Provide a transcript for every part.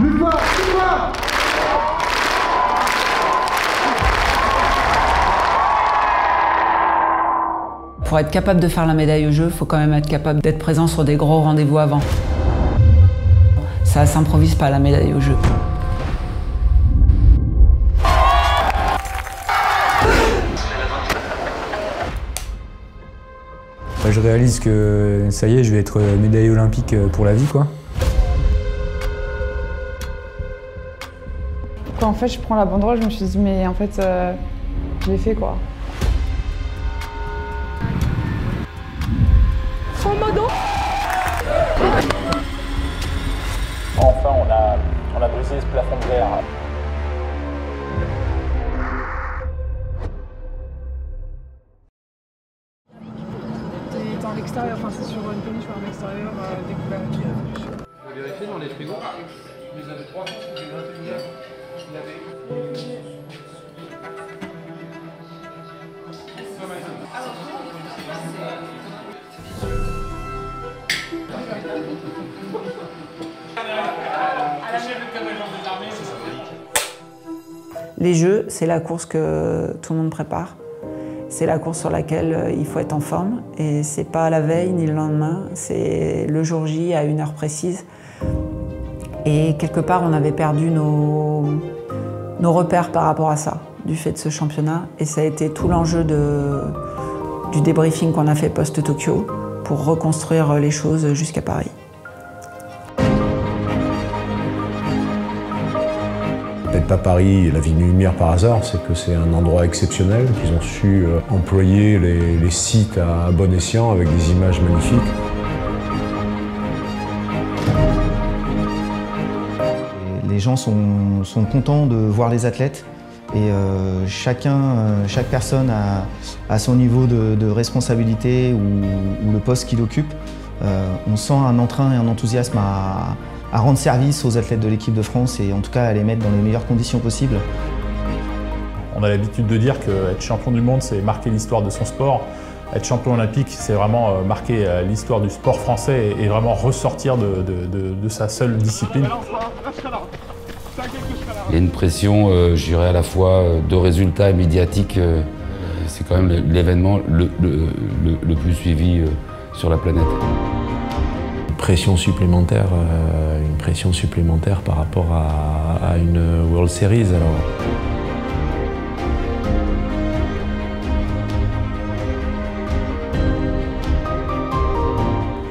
Victoire, victoire! Pour être capable de faire la médaille aux Jeux, il faut quand même être capable d'être présent sur des gros rendez-vous avant. Ça s'improvise pas, la médaille aux Jeux. Je réalise que ça y est, je vais être médaillé olympique pour la vie, quoi. Quand en fait je prends la banderole, je me suis dit mais en fait je l'ai fait quoi. Oh Mado! Enfin on a brisé ce plafond de verre. C'est en extérieur, enfin c'est sur une péniche en extérieur découvert. Vous avez vérifié dans les frigos? Vous avez 3 fois, j'ai 21 heures. Il avait... Les Jeux, c'est la course que tout le monde prépare. C'est la course sur laquelle il faut être en forme. Et c'est pas la veille ni le lendemain, c'est le jour J à une heure précise. Et quelque part, on avait perdu nos repères par rapport à ça, du fait de ce championnat. Et ça a été tout l'enjeu du débriefing qu'on a fait post-Tokyo pour reconstruire les choses jusqu'à Paris. Peut-être pas Paris, la Ville Lumière par hasard, c'est que c'est un endroit exceptionnel, qu'ils ont su employer les sites à bon escient avec des images magnifiques. Les gens sont contents de voir les athlètes et chaque personne a son niveau de responsabilité ou le poste qu'il occupe. On sent un entrain et un enthousiasme à rendre service aux athlètes de l'équipe de France et en tout cas à les mettre dans les meilleures conditions possibles. On a l'habitude de dire qu'être champion du monde, c'est marquer l'histoire de son sport. Être champion olympique, c'est vraiment marquer l'histoire du sport français et vraiment ressortir de sa seule discipline. Il y a une pression, je dirais, à la fois de résultats et médiatiques. C'est quand même l'événement le plus suivi sur la planète. Une pression supplémentaire par rapport à une World Series. Alors.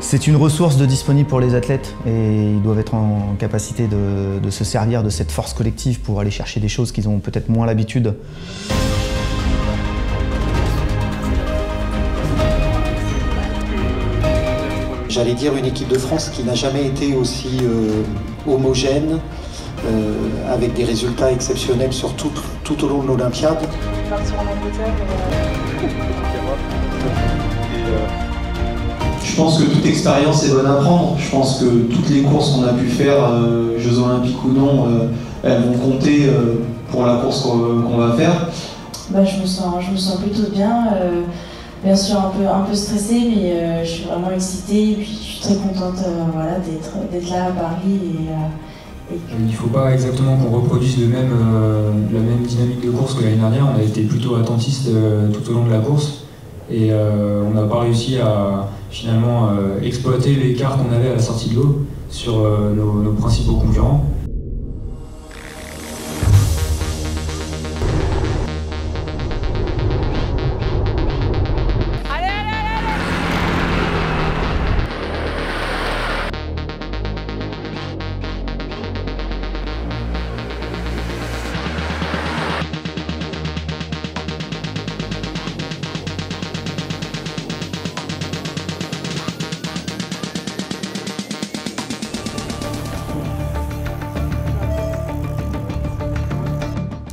C'est une ressource disponible pour les athlètes et ils doivent être en capacité de se servir de cette force collective pour aller chercher des choses qu'ils ont peut-être moins l'habitude. J'allais dire une équipe de France qui n'a jamais été aussi homogène, avec des résultats exceptionnels sur tout au long de l'Olympiade. Partir en Angleterre. Je pense que toute expérience est bonne à prendre. Je pense que toutes les courses qu'on a pu faire, Jeux Olympiques ou non, elles vont compter pour la course qu'on va faire. Bah, je me sens plutôt bien. Bien sûr un peu stressée, mais je suis vraiment excitée et puis je suis très contente voilà, d'être là à Paris. Il ne faut pas exactement qu'on reproduise la même dynamique de course que l'année dernière. On a été plutôt attentiste tout au long de la course et on n'a pas réussi à finalement exploiter l'écart qu'on avait à la sortie de l'eau sur nos principaux concurrents.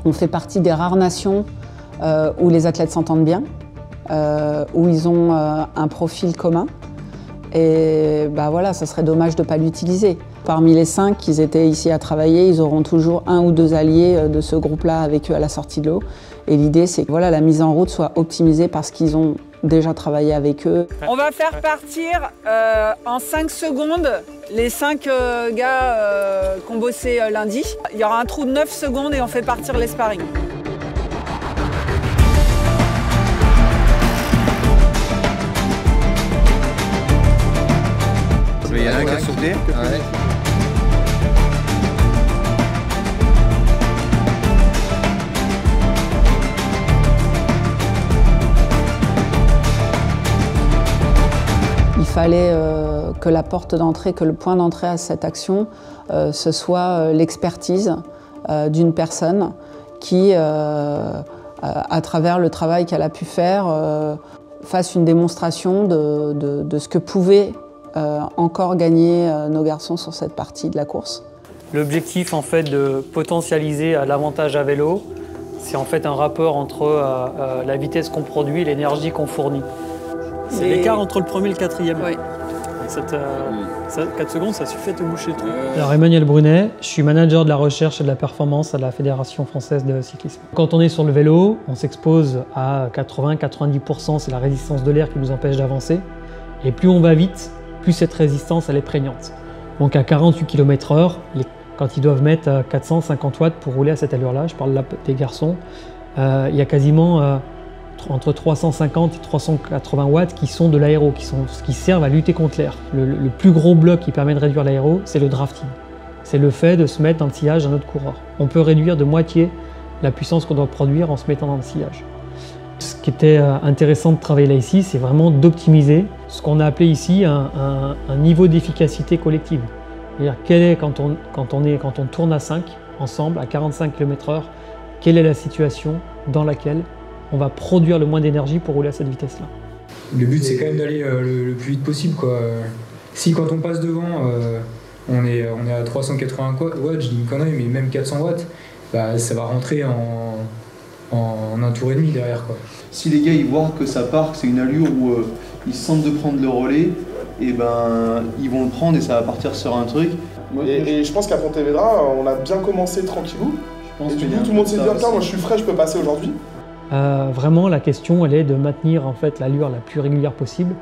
On fait partie des rares nations où les athlètes s'entendent bien, où ils ont un profil commun et bah voilà, ça serait dommage de ne pas l'utiliser. Parmi les 5 qui étaient ici à travailler, ils auront toujours 1 ou 2 alliés de ce groupe-là avec eux à la sortie de l'eau. Et l'idée, c'est que voilà, la mise en route soit optimisée parce qu'ils ont déjà travaillé avec eux. On va faire partir en 5 secondes les 5 gars qui ont bossé lundi. Il y aura un trou de 9 secondes et on fait partir les sparring. Il y en a un qui a sauté. Il fallait que la porte d'entrée, que le point d'entrée à cette action, ce soit l'expertise d'une personne qui, à travers le travail qu'elle a pu faire, fasse une démonstration de ce que pouvaient encore gagner nos garçons sur cette partie de la course. L'objectif en fait de potentialiser l'avantage à vélo, c'est en fait un rapport entre la vitesse qu'on produit et l'énergie qu'on fournit. C'est l'écart entre le premier et le quatrième. Oui. 4 secondes, ça suffit à te boucher le trou. Alors Emmanuel Brunet, je suis manager de la recherche et de la performance à la Fédération française de cyclisme. Quand on est sur le vélo, on s'expose à 80-90%, c'est la résistance de l'air qui nous empêche d'avancer. Et plus on va vite, plus cette résistance elle est prégnante. Donc à 48 km/h, quand ils doivent mettre 450 watts pour rouler à cette allure-là, je parle là des garçons, il y a quasiment entre 350 et 380 watts qui sont de l'aéro, qui servent à lutter contre l'air. Le plus gros bloc qui permet de réduire l'aéro, c'est le drafting. C'est le fait de se mettre dans le sillage d'un autre coureur. On peut réduire de moitié la puissance qu'on doit produire en se mettant dans le sillage. Ce qui était intéressant de travailler là ici, c'est vraiment d'optimiser ce qu'on a appelé ici un niveau d'efficacité collective. C'est-à-dire quel est quand on tourne à 5 ensemble à 45 km/h, quelle est la situation dans laquelle on va produire le moins d'énergie pour rouler à cette vitesse-là. Le but, c'est quand même d'aller le plus vite possible, quoi. Si quand on passe devant, on est à 380 watts, je dis une connerie, mais même 400 watts, bah, ça va rentrer en un tour et demi derrière, quoi. Si les gars ils voient que ça part, que c'est une allure où ils se sentent de prendre le relais, et ben ils vont le prendre et ça va partir sur un truc. Et je pense qu'à Pontevedra, on a bien commencé tranquillou. Et du coup, tout le monde s'est dit, attends, moi je suis frais, je peux passer aujourd'hui. Vraiment, la question, elle est de maintenir en fait l'allure la plus régulière possible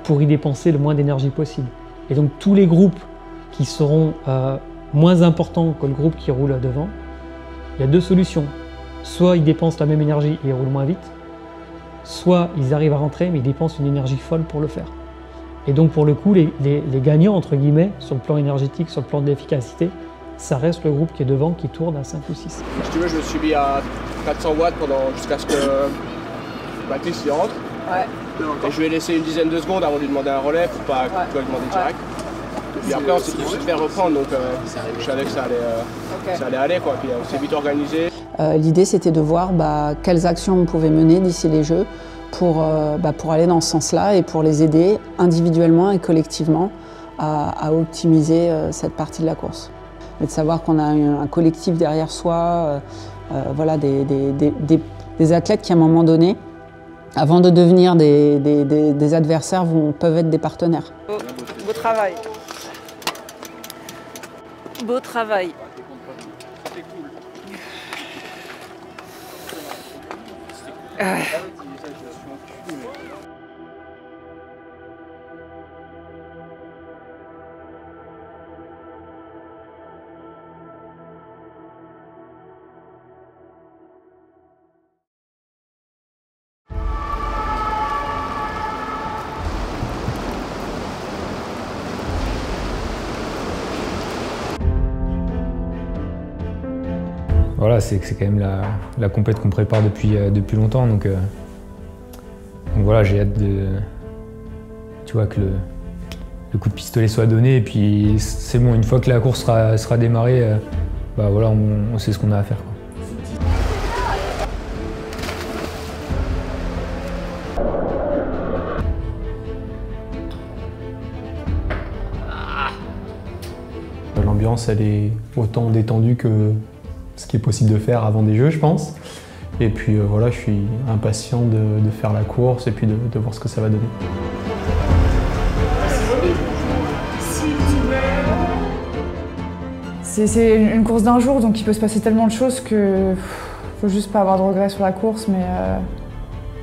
pour y dépenser le moins d'énergie possible. Et donc tous les groupes qui seront moins importants que le groupe qui roule devant, il y a 2 solutions. Soit ils dépensent la même énergie et ils roulent moins vite, soit ils arrivent à rentrer mais ils dépensent une énergie folle pour le faire. Et donc pour le coup, les gagnants, entre guillemets, sur le plan énergétique, sur le plan de l'efficacité, ça reste le groupe qui est devant, qui tourne à 5 ou 6. Si tu veux, je me suis mis à 400 watts jusqu'à ce que Baptiste y rentre. Ouais. Et je lui ai laissé une dizaine de secondes avant de lui demander un relais pour pas lui demander direct. Et puis après, on s'est tout de suite fait reprendre, donc je savais que ça allait aller, quoi. Puis on s'est vite organisé. L'idée, c'était de voir quelles actions on pouvait mener d'ici les Jeux pour aller dans ce sens-là et pour les aider individuellement et collectivement à optimiser cette partie de la course. Et de savoir qu'on a un collectif derrière soi, voilà, des athlètes qui, à un moment donné, avant de devenir des adversaires, peuvent être des partenaires. Beau travail. Beau travail. Voilà, c'est quand même la compète qu'on prépare depuis longtemps, donc voilà, j'ai hâte que le coup de pistolet soit donné, et puis c'est bon, une fois que la course sera démarrée, voilà, on sait ce qu'on a à faire, quoi. L'ambiance, elle est autant détendue que ce qui est possible de faire avant des Jeux, je pense. Et puis voilà, je suis impatient de faire la course et puis de voir ce que ça va donner. C'est une course d'un jour, donc il peut se passer tellement de choses que faut juste pas avoir de regrets sur la course. Mais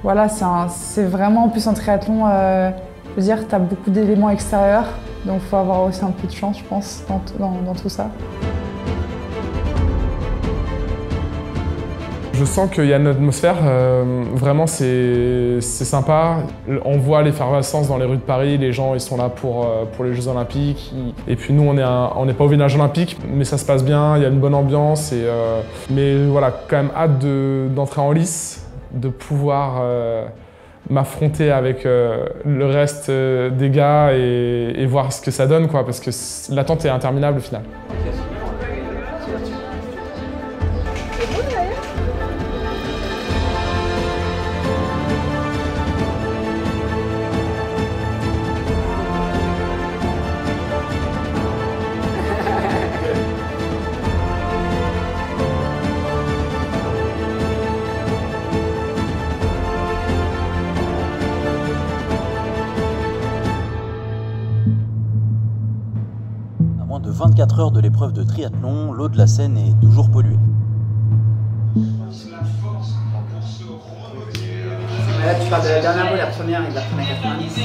voilà, c'est vraiment en plus un triathlon. Je veux dire, tu as beaucoup d'éléments extérieurs, donc il faut avoir aussi un peu de chance, je pense, dans tout ça. Je sens qu'il y a une atmosphère, vraiment c'est sympa. On voit l'effervescence dans les rues de Paris, les gens ils sont là pour les Jeux Olympiques. Et puis nous on n'est pas au village olympique, mais ça se passe bien, il y a une bonne ambiance. Mais voilà, quand même hâte d'entrer en lice, de pouvoir m'affronter avec le reste des gars et voir ce que ça donne, quoi, parce que l'attente est interminable au final. De 24 heures de l'épreuve de triathlon, l'eau de la Seine est toujours polluée. Là, tu parles de la dernière roue, la première et de la première 90.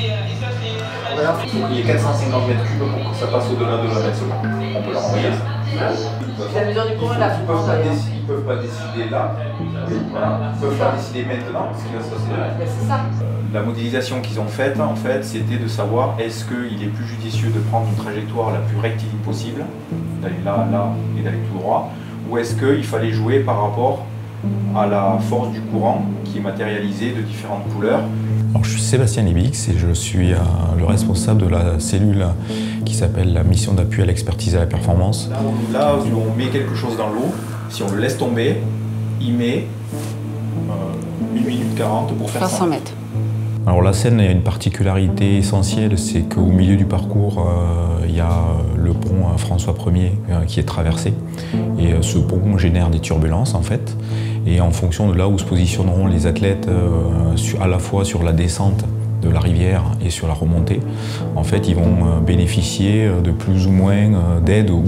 Voilà. Il y a 450 mètres cubes pour que ça passe au-delà de 20 mètres secondes. On peut leur envoyer ça. C'est la mesure du courant de la France. Ils ne peuvent pas décider là. Voilà. Ils ne peuvent pas décider maintenant ce qui va se passer là. C'est ça. La modélisation qu'ils ont faite, en fait, c'était de savoir est-ce qu'il est plus judicieux de prendre une trajectoire la plus rectiligne possible, d'aller là, là et d'aller tout droit, ou est-ce qu'il fallait jouer par rapport à la force du courant qui est matérialisée de différentes couleurs. Alors, je suis Sébastien Libix et je suis le responsable de la cellule qui s'appelle la mission d'appui à l'expertise et à la performance. Là où on met quelque chose dans l'eau, si on le laisse tomber, il met 1 minute 40 pour faire 100 mètres. Alors la Seine a une particularité essentielle, c'est qu'au milieu du parcours, il y a le pont François Ier qui est traversé. Et ce pont génère des turbulences en fait. Et en fonction de là où se positionneront les athlètes, à la fois sur la descente de la rivière et sur la remontée, en fait ils vont bénéficier de plus ou moins d'aide ou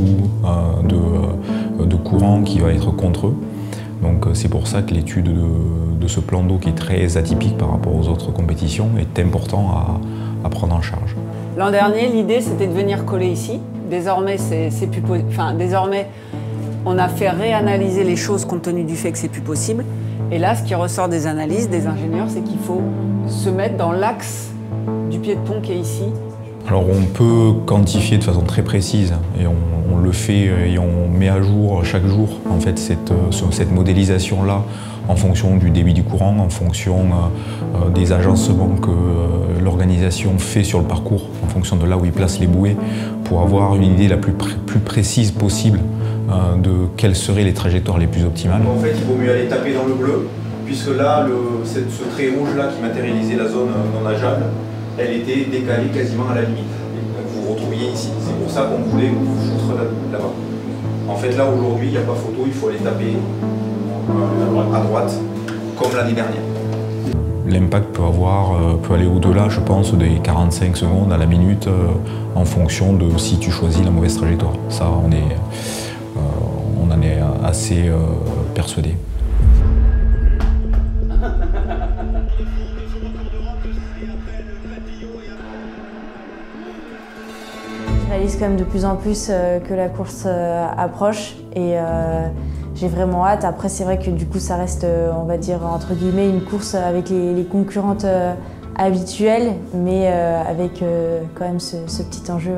de courant qui va être contre eux. Donc c'est pour ça que l'étude de ce plan d'eau qui est très atypique par rapport aux autres compétitions est important à prendre en charge. L'an dernier, l'idée c'était de venir coller ici. Désormais, désormais, on a fait réanalyser les choses compte tenu du fait que c'est plus possible. Et là, ce qui ressort des analyses des ingénieurs, c'est qu'il faut se mettre dans l'axe du pied de pont qui est ici. Alors on peut quantifier de façon très précise et on le fait et on met à jour chaque jour en fait cette modélisation-là en fonction du débit du courant, en fonction des agencements que l'organisation fait sur le parcours, en fonction de là où il place les bouées, pour avoir une idée la plus précise possible de quelles seraient les trajectoires les plus optimales. En fait, il vaut mieux aller taper dans le bleu, puisque là, ce trait rouge-là qui matérialisait la zone non nageable, elle était décalée quasiment à la limite. Donc vous retrouviez ici. C'est pour ça qu'on voulait vous foutre là-bas. En fait, là, aujourd'hui, il n'y a pas photo, il faut aller taper à droite, comme l'année dernière. L'impact peut aller au-delà, je pense, des 45 secondes à la minute en fonction de si tu choisis la mauvaise trajectoire. Ça, on en est assez persuadé. Je réalise quand même de plus en plus que la course approche et j'ai vraiment hâte. Après, c'est vrai que du coup, ça reste, on va dire, entre guillemets, une course avec les concurrentes habituelles, mais avec quand même ce petit enjeu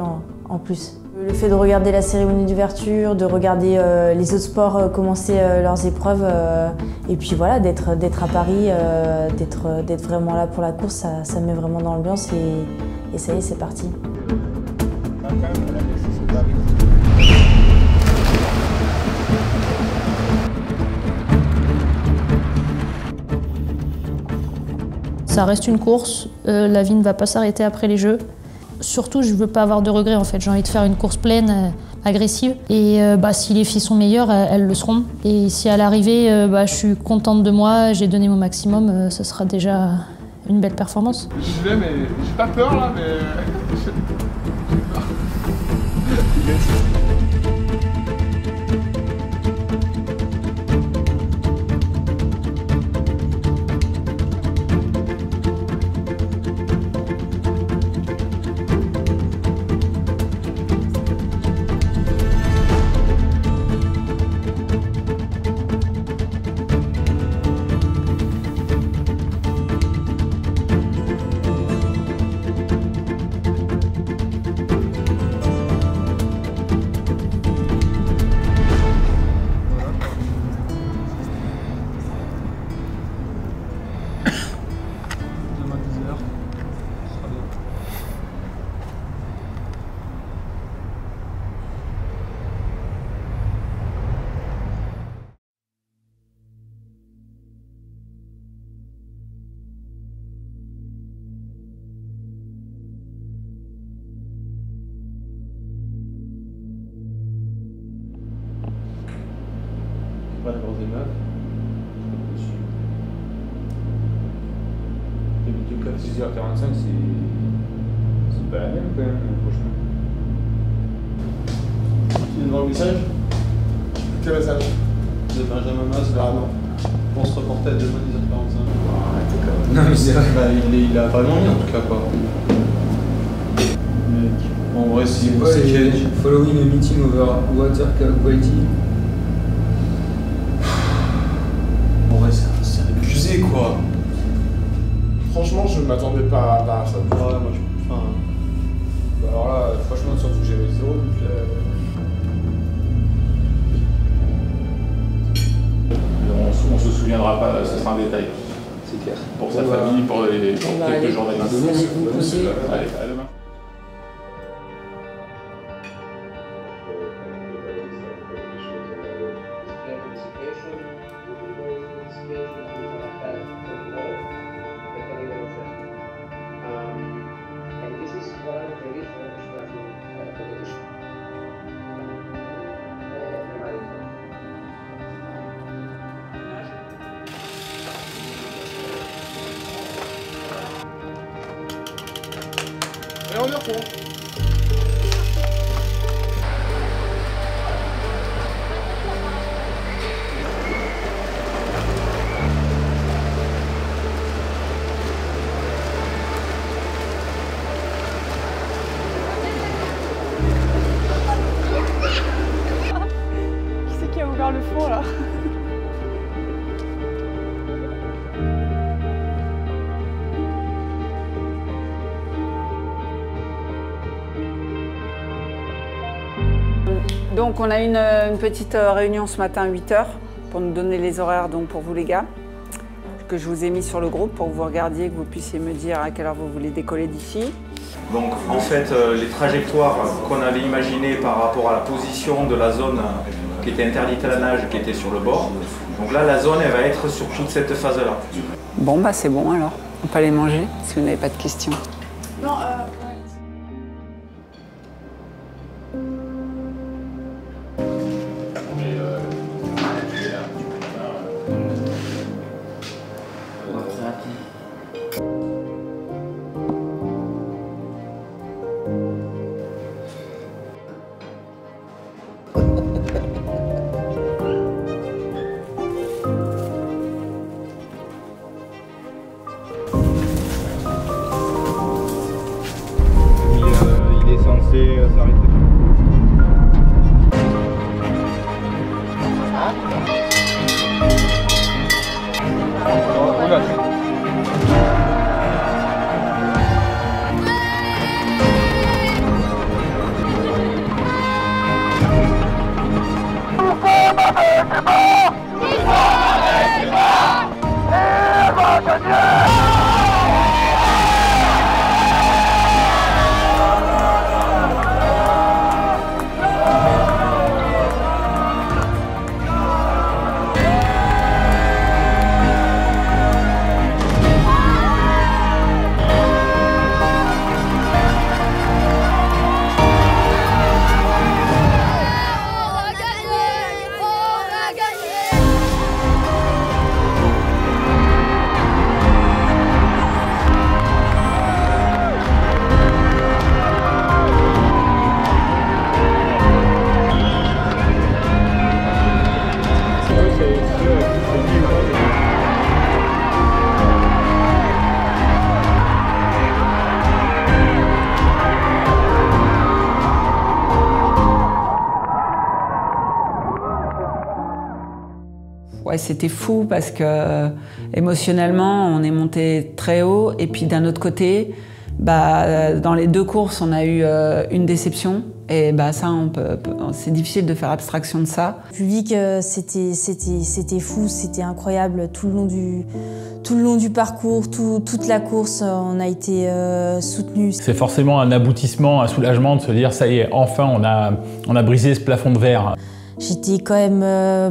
en plus. Le fait de regarder la cérémonie d'ouverture, de regarder les autres sports commencer leurs épreuves, et puis voilà, d'être à Paris, d'être vraiment là pour la course, ça met vraiment dans l'ambiance et ça y est, c'est parti. Ça reste une course, la vie ne va pas s'arrêter après les Jeux. Surtout, je ne veux pas avoir de regrets en fait. J'ai envie de faire une course pleine, agressive. Et si les filles sont meilleures, elles le seront. Et si à l'arrivée, je suis contente de moi, j'ai donné mon maximum, ce sera déjà une belle performance. Je vais, mais j'ai pas peur là, mais j'ai peur. 6h45, c'est pas la même quand même, franchement. Tu viens de voir le message? Quel message? De Benjamin Mas vers Arnaud. On se reportait demain 10h45. Non mais c'est vrai. Bah, il a vraiment mis en tout cas quoi. Mec, en vrai c'est quoi les following a meeting over water quality? En vrai c'est abusé quoi. Franchement je m'attendais pas à ça. Ouais, moi enfin... Bah alors là, franchement surtout que j'avais 0 donc on se souviendra pas, ce sera un détail. C'est clair. Pour sa famille, pour quelques journalistes. Allez, à demain. Et on est retourne. Qui c'est qui a ouvert le four là? Donc on a une petite réunion ce matin à 8h pour nous donner les horaires donc pour vous les gars, que je vous ai mis sur le groupe pour que vous regardiez, que vous puissiez me dire à quelle heure vous voulez décoller d'ici. Donc en fait les trajectoires qu'on avait imaginées par rapport à la position de la zone qui était interdite à la nage, qui était sur le bord, donc là la zone elle va être sur toute cette phase-là. Bon bah c'est bon alors, on peut aller manger si vous n'avez pas de questions. Non, Il est censé s'arrêter. Ouais, c'était fou parce que émotionnellement, on est monté très haut et puis d'un autre côté, bah, dans les deux courses, on a eu une déception et bah, ça, c'est difficile de faire abstraction de ça. Le public, c'était fou, c'était incroyable tout le long du parcours, toute la course, on a été soutenus. C'est forcément un aboutissement, un soulagement de se dire ça y est, enfin on a brisé ce plafond de verre. J'étais quand même,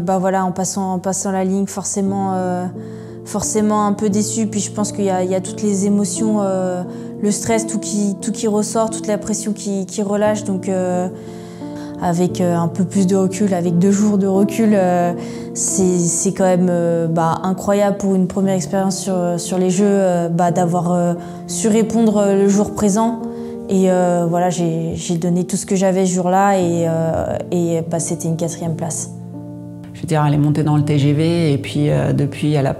bah voilà, en passant la ligne, forcément un peu déçue. Puis je pense qu'il y a toutes les émotions, le stress, tout qui ressort, toute la pression qui relâche. Donc avec un peu plus de recul, avec 2 jours de recul, c'est quand même incroyable pour une première expérience sur les Jeux, d'avoir su répondre le jour présent. Et voilà, j'ai donné tout ce que j'avais ce jour-là et c'était une 4e place. Je veux dire, elle est montée dans le TGV et puis depuis, elle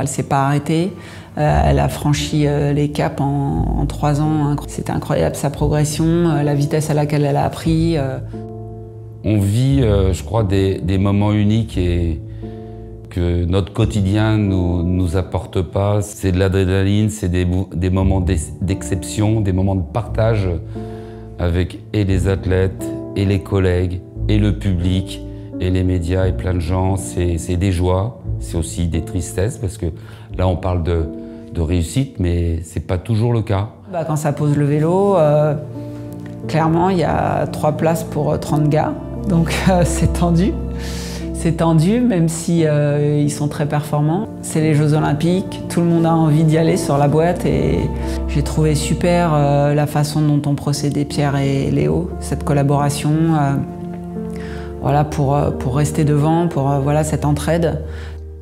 s'est pas arrêtée. Elle a franchi les caps en 3 ans. C'était incroyable sa progression, la vitesse à laquelle elle a appris. On vit, je crois, des moments uniques et que notre quotidien nous apporte pas. C'est de l'adrénaline, c'est des moments d'exception, des moments de partage avec et les athlètes, et les collègues, et le public, et les médias, et plein de gens. C'est des joies, c'est aussi des tristesses, parce que là, on parle de réussite, mais c'est pas toujours le cas. Quand ça pose le vélo, clairement, il y a 3 places pour 30 gars, donc c'est tendu. C'est tendu, même si ils sont très performants. C'est les Jeux Olympiques, tout le monde a envie d'y aller sur la boîte et j'ai trouvé super la façon dont ont procédé Pierre et Léo, cette collaboration, voilà, pour rester devant, pour cette entraide.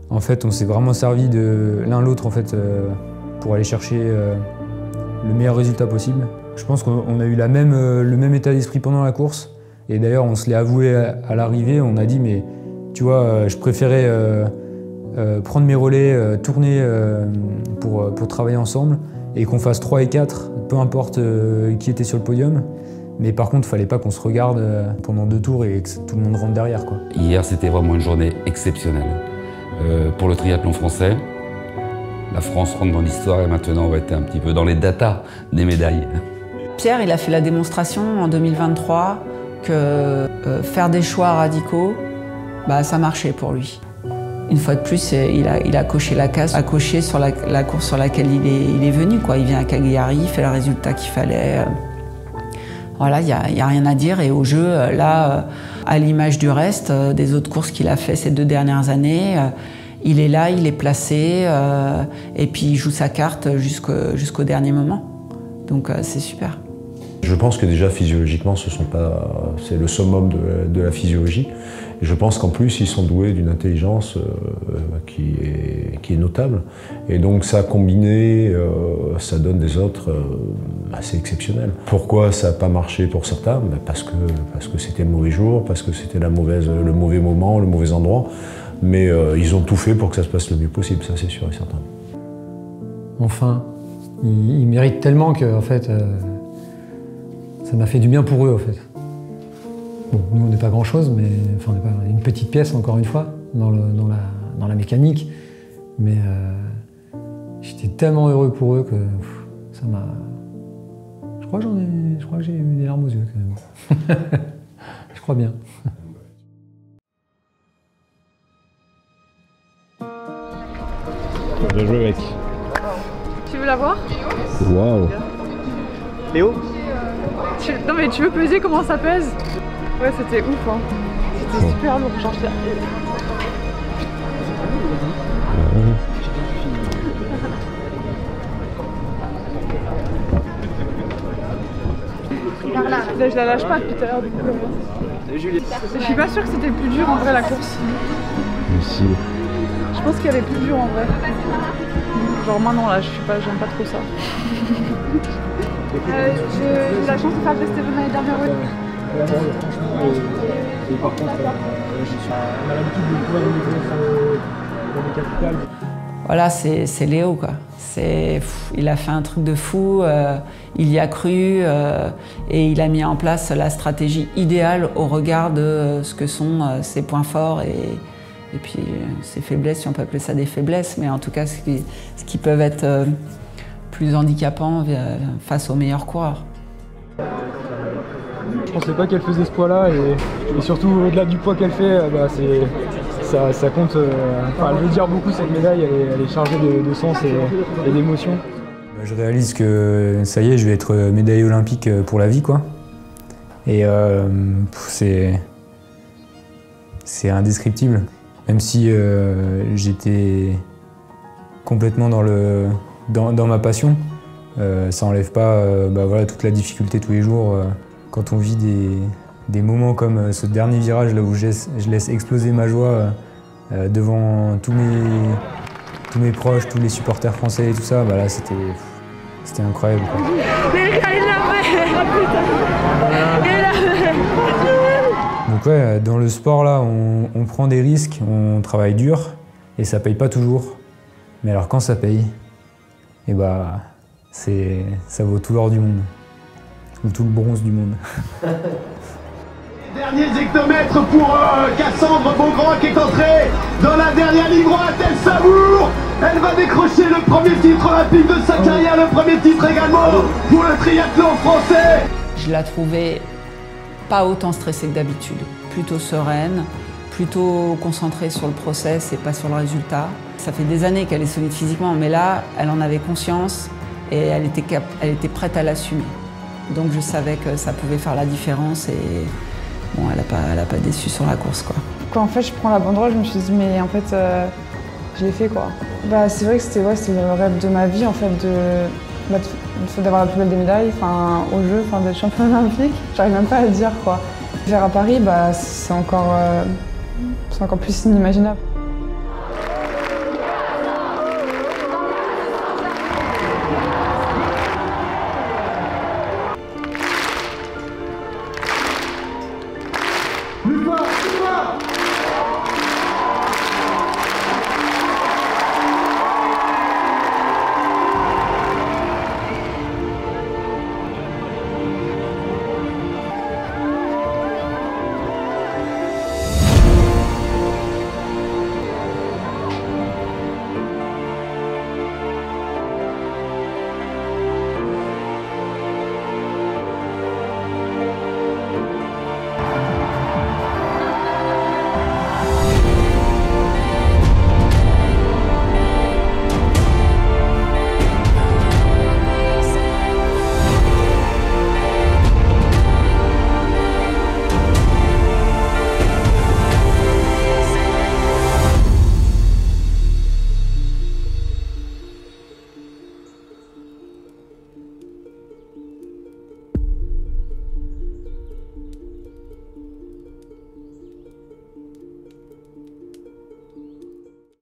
En fait, on s'est vraiment servi de l'un l'autre pour aller chercher le meilleur résultat possible. Je pense qu'on a eu le même état d'esprit pendant la course. Et d'ailleurs, on se l'est avoué à l'arrivée. On a dit, mais tu vois, je préférais prendre mes relais, tourner pour travailler ensemble et qu'on fasse 3 et 4, peu importe qui était sur le podium. Mais par contre, il ne fallait pas qu'on se regarde pendant 2 tours et que tout le monde rentre derrière, quoi. Hier, c'était vraiment une journée exceptionnelle. Pour le triathlon français, la France rentre dans l'histoire et maintenant on va être un petit peu dans les datas des médailles. Pierre, il a fait la démonstration en 2023 que faire des choix radicaux, ça marchait pour lui. Une fois de plus, il a coché la case, a coché sur la course sur laquelle il est venu, quoi. Il vient à Cagliari, il fait le résultat qu'il fallait. Voilà, il n'y a rien à dire. Et au jeu, là, à l'image du reste des autres courses qu'il a fait ces 2 dernières années, il est là, il est placé, et puis il joue sa carte jusqu'au dernier moment. Donc c'est super. Je pense que déjà physiologiquement, c'est le summum de la physiologie. Et je pense qu'en plus, ils sont doués d'une intelligence qui est notable. Et donc ça combiné, ça donne des autres assez exceptionnels. Pourquoi ça n'a pas marché pour certains? Parce que c'était le mauvais jour, parce que c'était le mauvais moment, le mauvais endroit. Mais ils ont tout fait pour que ça se passe le mieux possible, ça c'est sûr et certain. Enfin, ils méritent tellement que, en fait, ça m'a fait du bien pour eux, en fait. Bon, nous, on n'est pas grand-chose, mais enfin, on n'est pas une petite pièce, encore une fois, dans la mécanique. Mais j'étais tellement heureux pour eux que ça m'a... Je crois que j'ai eu des larmes aux yeux, quand même. Je crois bien. Bien joué, mec. Tu veux la voir? Waouh. Léo? Non mais tu veux peser comment ça pèse? Ouais, c'était ouf, hein. C'était super lourd, genre Là, je la lâche pas depuis tout à l'heure, du coup. Je suis pas sûre que c'était le plus dur en vrai la course. Merci. Je pense qu'il y avait plus dur en vrai. Genre maintenant là, j'aime pas trop ça. J'ai eu la chance de faire le Steven l'année dernière. Et par contre, on a l'habitude de pouvoir dans les capitales. Voilà, c'est Léo, quoi. Il a fait un truc de fou, il y a cru et il a mis en place la stratégie idéale au regard de ce que sont ses points forts et puis ses faiblesses, si on peut appeler ça des faiblesses, mais en tout cas ce qui peuvent être plus handicapants face aux meilleurs coureurs. Je pensais pas qu'elle faisait ce poids-là et surtout au-delà du poids qu'elle fait, ça compte. Elle veut dire beaucoup cette médaille, elle est chargée de sens et d'émotions. Je réalise que ça y est, je vais être médaillé olympique pour la vie, quoi. Et c'est indescriptible. Même si j'étais complètement dans ma passion, ça enlève pas voilà, toute la difficulté tous les jours. Quand on vit des moments comme ce dernier virage là où je laisse exploser ma joie devant tous mes proches, tous les supporters français et tout ça, bah là c'était incroyable, quoi. Donc ouais, dans le sport là, on prend des risques, on travaille dur et ça paye pas toujours. Mais alors quand ça paye, et bah ça vaut tout l'or du monde, ou tout le bronze du monde. Derniers hectomètres pour Cassandre Beaugrand qui est entrée dans la dernière ligne droite, elle savoure. Elle va décrocher le premier titre olympique de sa carrière, le premier titre également pour le triathlon français. Je la trouvais pas autant stressée que d'habitude, plutôt sereine, plutôt concentrée sur le process et pas sur le résultat. Ça fait des années qu'elle est solide physiquement, mais là, elle en avait conscience et elle était prête à l'assumer. Donc je savais que ça pouvait faire la différence et bon, elle a pas déçu sur la course, quoi. Quand en fait je prends la banderole, je me suis dit mais en fait je l'ai fait, quoi. Bah c'est vrai que c'était le rêve de ma vie en fait d'avoir la plus belle des médailles, au jeu, d'être championne olympique. J'arrive même pas à le dire, quoi. Faire à Paris, bah c'est encore plus inimaginable. Victoire